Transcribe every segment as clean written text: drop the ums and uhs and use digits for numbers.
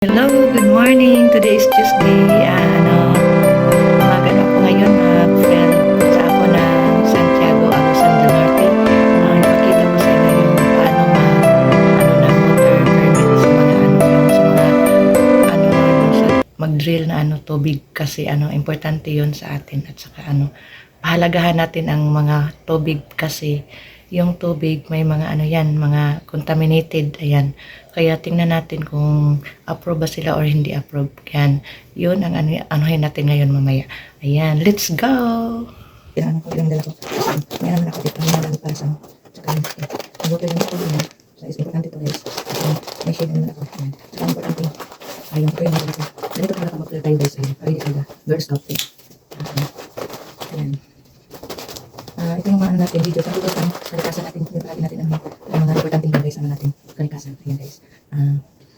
Hello, good morning. Today is Tuesday. Umaga na po ngayon mga friend sa ako na Santiago, Agusan del Norte. Ipakita ko sa inyo yung paano na water permit sa mga mag-drill na tubig kasi importante yon sa atin at saka pahalagahan natin ang mga tubig kasi yung tubig may mga mga contaminated, ayan. Kaya tingnan natin kung approve ba sila or hindi approve. Yan. Yun ang anuhin natin ngayon mamaya. Ayan, let's go! Yan, ko yung dala ko. May naman ako dito, may nalang para sa kalinski. Mabuto yung ako yun. So, is importante ito guys. May shade naman ako. Ayan. So, importante. Ayun, ito yung dala ko. Ganito talaga mag-clear tayo guys. Ayan, para hindi talaga. Girl Scout. Ayan. Ito yung mga natin video. Pag ito ang kalikasan natin. Yung palagi natin ang mga importanteng bagay sa natin. Kalikasan. Ayan guys.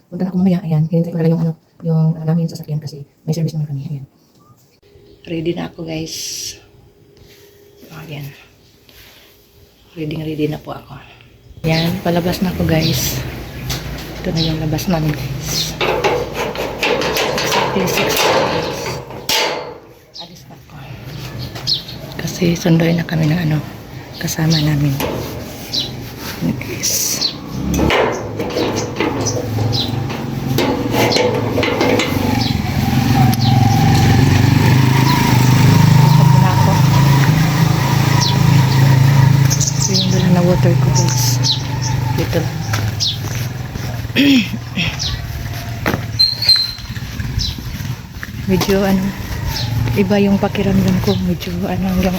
Punta na ako mamaya. Ayan. Hinintay ko na lang yung namin sa sasakyan kasi may service naman kami. Ayan. Ready na ako guys. Ayan. Ready na po ako. Ayan. Palabas na ako guys. Ito na yung labas namin guys. Exactly 6 hours. Alis na ako. Kasi sunduin na kami ng kasama namin. Ayan guys. Yung dala na water ko guys. Dito. Medyo iba yung pakiramdam ko. Medyo yung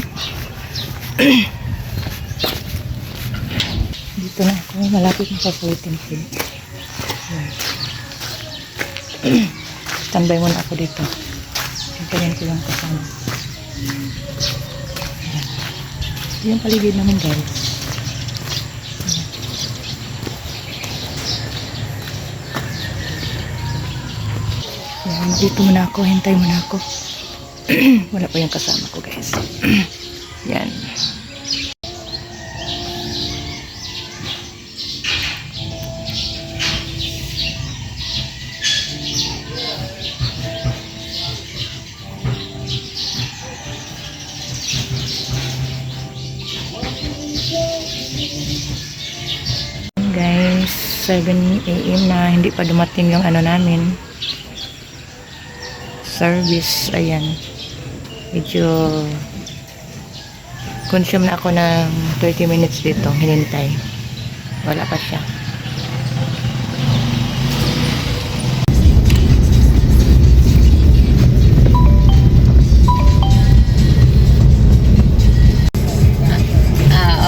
dito na ako. Malapit na sa waiting field. Standby muna ako dito. Hintayin ko yung kasama. Ito yung paligid namin guys. Yan, dito muna ako. Hintay muna ako. Wala pa yung kasama ko guys. Yan. Guys, 7 AM na hindi pa dumating yung namin service. Ayan, medyo consume na ako ng 30 minutes dito hinintay, wala pa siya.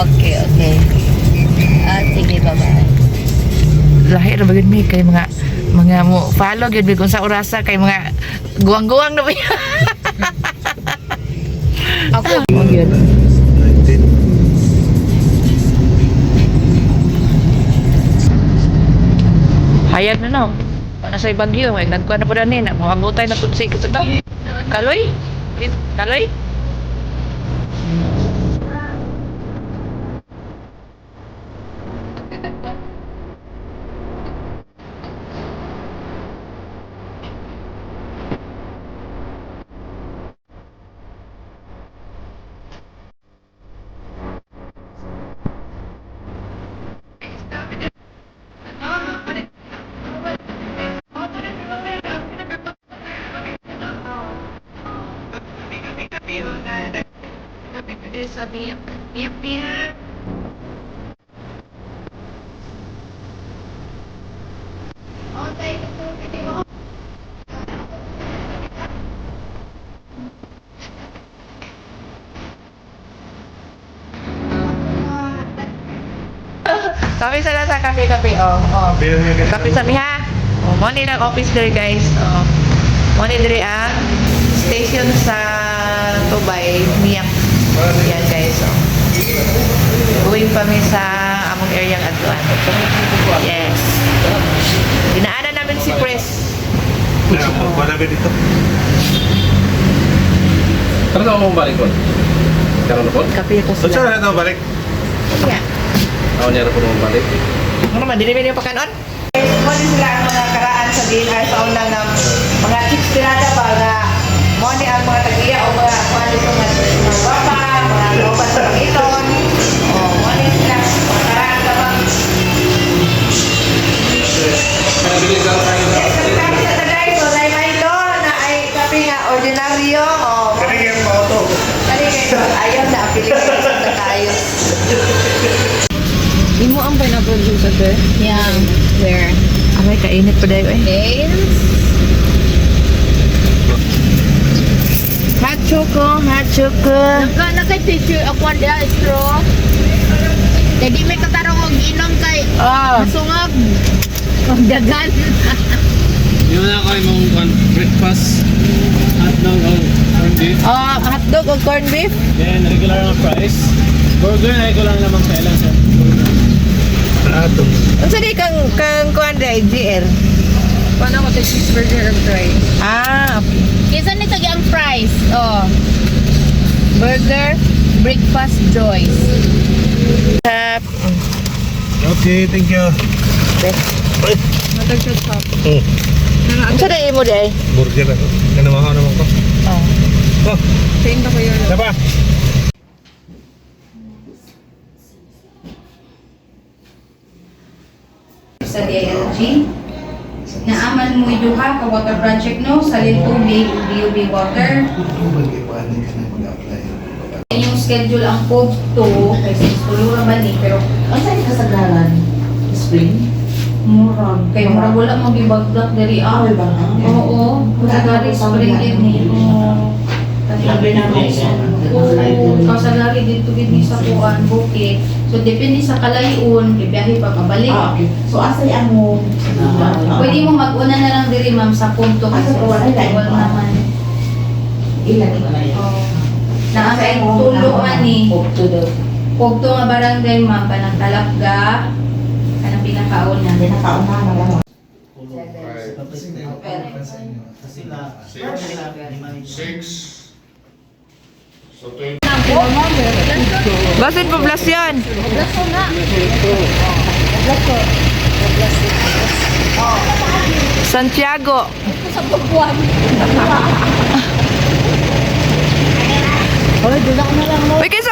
Okay sige, bye-bye. Lahir na bagay kay mga mo follow gyud kung sa orasa kay mga guwang-guwang na ba yan. Ako gyud. Hayag na no. Para sa Bagyo, ay nagkuha na po na nina. Mga butay na tutsi ko sa Kaloy? Kaloy? Kape sa kape. Kape sa miha. Mo ni lang office dire guys. Mo ni dire station sa Tubay, Miyak. Yan guys. Going pa mi sa among area ng Adluan. Yes. Dinaanan namin si Press. Wala ba dito? Ano na mo balik ko? Karon po? Kape ko So, saan na balik? Yeah. Ako niya na po balik. Ano naman, dinibin yung pagkanon? Mo sila ang mga karaan kuan sa DNR sa una ng mga chicks tirada ba nga mo ni ang mga tagiya o mga kuan dito nga mga guwapa, mga kauban sa Pangiton. O, mo ni sila. Mga karaan ka ba? Pinabili ka tayo na. Yes, kami sa tagay. So, na Milo na ay kape nga ordinaryo. O, Kanigyan pa ito. kayo. Ayaw na. Pilipinas na tayo. Imo ang pineapple juice ate? Yeah. Where? Aray, kainit pa dayo eh. Okay. Hot choco, hot choco. Naka-tissue ako na straw. Jadi may katarong og inom kay Ah. masungag. Ang dagan. Yun na ako yung breakfast. Hotdog o corned beef. Hotdog o corned beef? Then regular na price. Burger na ko lang naman kailan sir. Unsa di kang kuan day GL? Paano ko take cheeseburger and fries? Okay. Kisa ni tagi ang price. Oh. Burger, breakfast choice. Okay, thank you. Matag siya top. Unsa day mo day? Burger ako. Kanamahan naman ko. Oh, Pain na ko yun. diba? Sa DILG. Naaman mo iduha ka water project no salin tubig DUB water. Yung schedule ang code to kasi tulura man ni pero Ang saan kasagaran? Spring? murag kay murag wala mo gibagdak diri Ay, ba? Oo, kasagari spring din ni. Labi na mo siya. Oo, kasagari dito gid ni sa kuan bukid. So depende sa kalayon, bibiyahe pa pabalik. Okay. So, asay ang mo? Pwede mo mag-una na lang diri ma'am sa punto kasi wala naman. Ilan na yun? Oh. Naasay tuluan ni. Pugto nga barangay ma'am kanang talapga. Kanang pinakaon na. Nakaon na lang. Basin poblasyon. Santiago. Uy, kinsa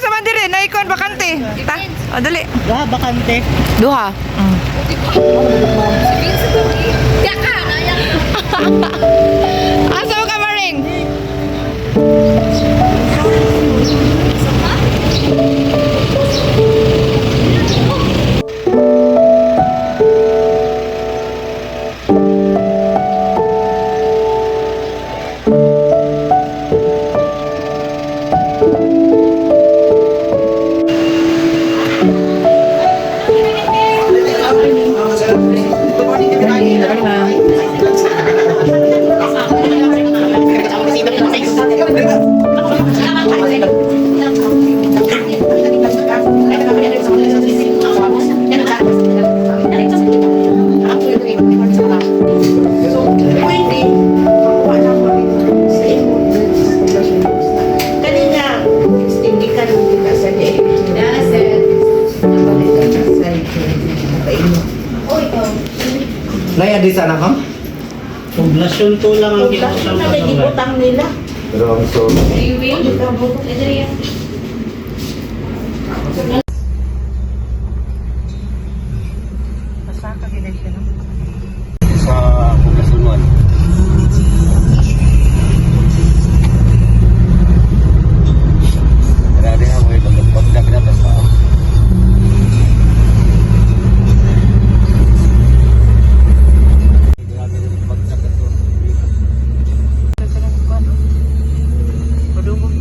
man dire na ikon bakante. Ta, dali. Bakante. Duha. Yaka na yan. Asa mo ka maring? Naya di sana ka? Poblasyon to lang ang kinusang kasama. nila. Pero ang so... Sa poblasyon 1. Grabe ha, mga itong pagdak na basta. Grabe rin yung pagdak na ito. Padungog.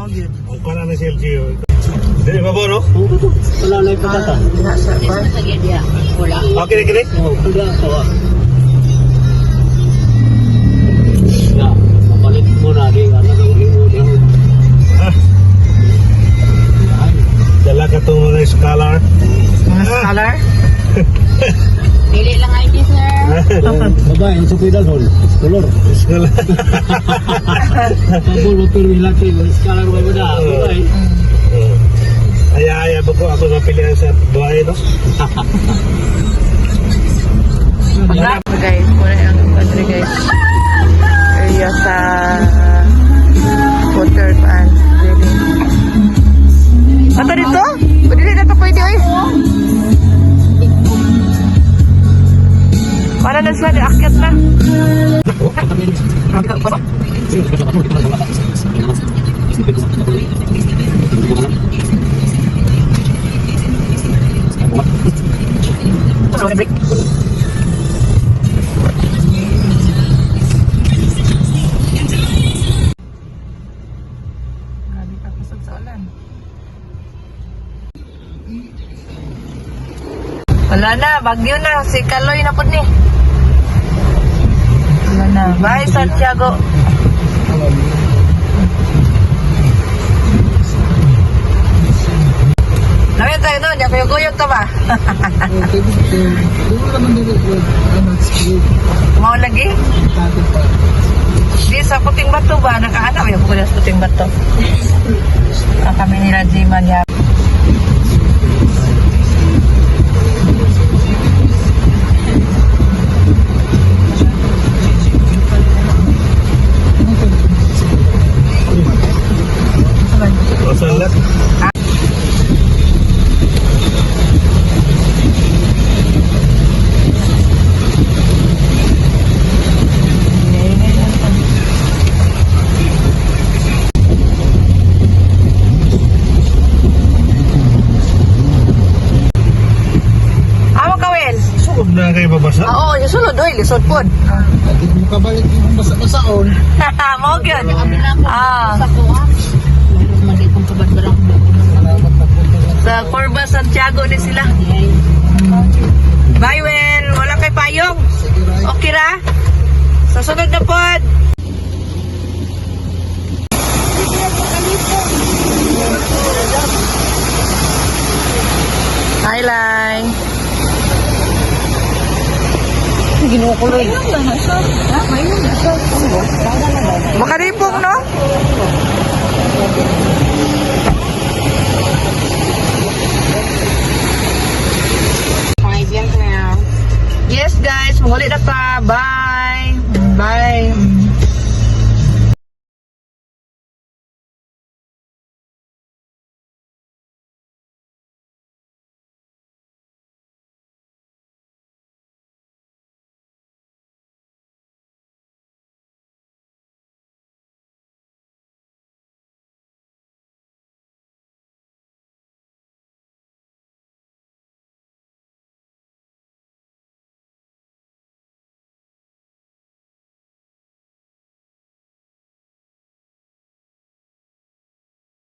mo yun. Ang kana na si LGO. Dili ba no? Wala na ipatata. Okay, kini. Oh, kuda ko. Ya, kapalit mo na di ano nang imo di. Dala ka tong mga scholar. Mga scholar. Pili lang ID, sir. Babae, ang supidal hol. Color. Scholar. Kabul mo pilih laki, sekarang ba beda? Babae. Ay, ako napilihan sa buhay, no? Guys, muna ang country guys. Area sa water and drilling. Ato dito? Pwede na ito pwede oy. Para na sila, akyat na. Grabe ka kusog sa ulan. Wala na, bagyo na. Si Kaloy na po ni. Wala na. Bye, Santiago. Lamin tayo doon. Yan, kuyog-kuyog ka ba? Mau lagi? Di sa Puting Batu ba? Nakaanaw yung pula sa Puting Batu. Kami nila di magyap. Masalah. Amo kawel. Sugod na kayo babasa. Oo, yung sulod oy, lisod pod. Hindi mo kabalik yung basa-basaon. Mo gyud. Ah, Magiging kabadbarang sa Corba Santiago ni sila. Bye Wen, wala kay payong. Okay ra? Sa sunod na pod. Hi, Lai. Ginukuloy. Makaripong, no?